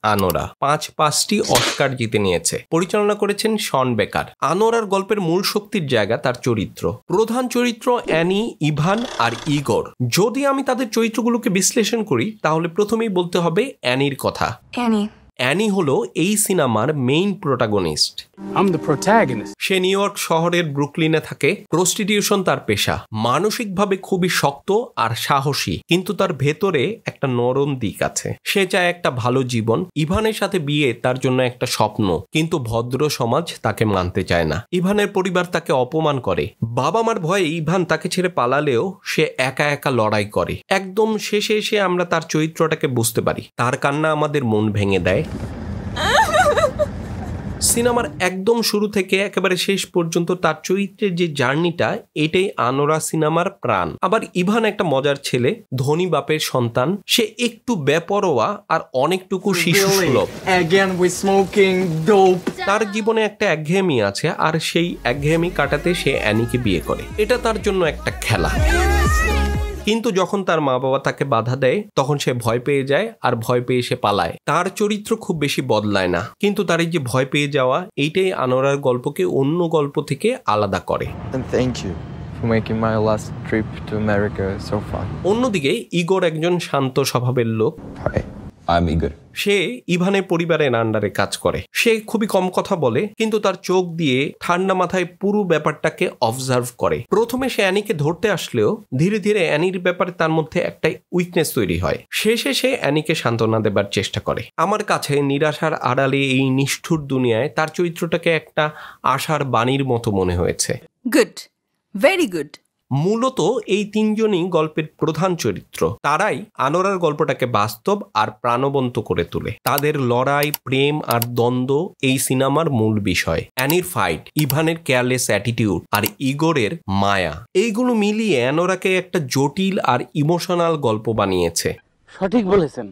আনোরা 5টি অস্কার জিতে নিয়েছে। পরিচালনা করেছেন শন বেকার। আনোরার গল্পের মূল শক্তির জায়গা তার চরিত্র। প্রধান চরিত্র অ্যানি, ইভান আর ইগর। যদি আমি তাদের চরিত্রগুলোকে বিশ্লেষণ করি তাহলে প্রথমেই বলতে হবে অ্যানির কথা। অ্যানি হলো এই সিনেমার মেইন প্রোটাগনিস্ট। সে নিউ ইয়র্ক শহরের ব্রুকলিনে থাকে। প্রস্টিটিউশন তার পেশা। মানসিকভাবে খুবই শক্ত আর সাহসী, কিন্তু তার ভেতরে একটা নরম দিক আছে। সে চায় একটা ভালো জীবন। ইভানের সাথে বিয়ে তার জন্য একটা স্বপ্ন, কিন্তু ভদ্র সমাজ তাকে মানতে চায় না। ইভানের পরিবার তাকে অপমান করে। বাবা মার ভয়ে ইভান তাকে ছেড়ে পালালেও সে একা একা লড়াই করে। একদম শেষে এসে আমরা তার চরিত্রটাকে বুঝতে পারি। তার কান্না আমাদের মন ভেঙে দেয়। সিনেমার একদম শুরু থেকে একেবারে শেষ পর্যন্ত তার চরিত্রের যে জার্নিটা, এটাই আনোরা সিনেমার প্রাণ। আবার ইভান একটা মজার ছেলে, ধনী বাপের সন্তান। সে একটু বেপরোয়া আর অনেকটুকু শিশুসুলভ। তার জীবনে একটা একঘেয়েমি আছে, আর সেই একঘেয়েমি কাটাতে সে অ্যানিকে বিয়ে করে। এটা তার জন্য একটা খেলা। কিন্তু যখন তার মা বাবা তাকে বাধা দেয় তখন সে ভয় পেয়ে যায়, আর ভয় পেয়ে সে পালায়। তার চরিত্র খুব বেশি বদলায় না, কিন্তু তার এই যে ভয় পেয়ে যাওয়া, এইটাই আনোরার গল্পকে অন্য গল্প থেকে আলাদা করে। অন্যদিকে ইগর একজন শান্ত স্বভাবের লোক। সে ইভানের পরিবারের আন্ডারে কাজ করে। সে খুবই কম কথা বলে, কিন্তু তার চোখ দিয়ে ঠান্ডা মাথায় পুরো ব্যাপারটাকে অবজার্ভ করে। প্রথমে সে অ্যানিকে ধরতে আসলেও ধীরে ধীরে অ্যানির ব্যাপারে তার মধ্যে একটা উইকনেস তৈরি হয়। শেষে সে অ্যানিকে সান্ত্বনা দেবার চেষ্টা করে। আমার কাছে নিরাশার আড়ালে এই নিষ্ঠুর দুনিয়ায় তার চরিত্রটাকে একটা আশার বাণীর মতো মনে হয়েছে। Good, very good. মূলত এই তিনজনই গল্পের প্রধান চরিত্র। তারাই আনোরার গল্পটাকে বাস্তব আর প্রাণবন্ত করে তোলে। তাদের লড়াই, প্রেম আর দ্বন্দ্ব এই সিনেমার মূল বিষয়। অ্যানির ফাইট, ইভানের কেয়ারলেস অ্যাটিটিউড আর ইগোরের মায়া, এইগুলো মিলিয়ে আনোরাকে একটা জটিল আর ইমোশনাল গল্প বানিয়েছে। সঠিক বলেছেন।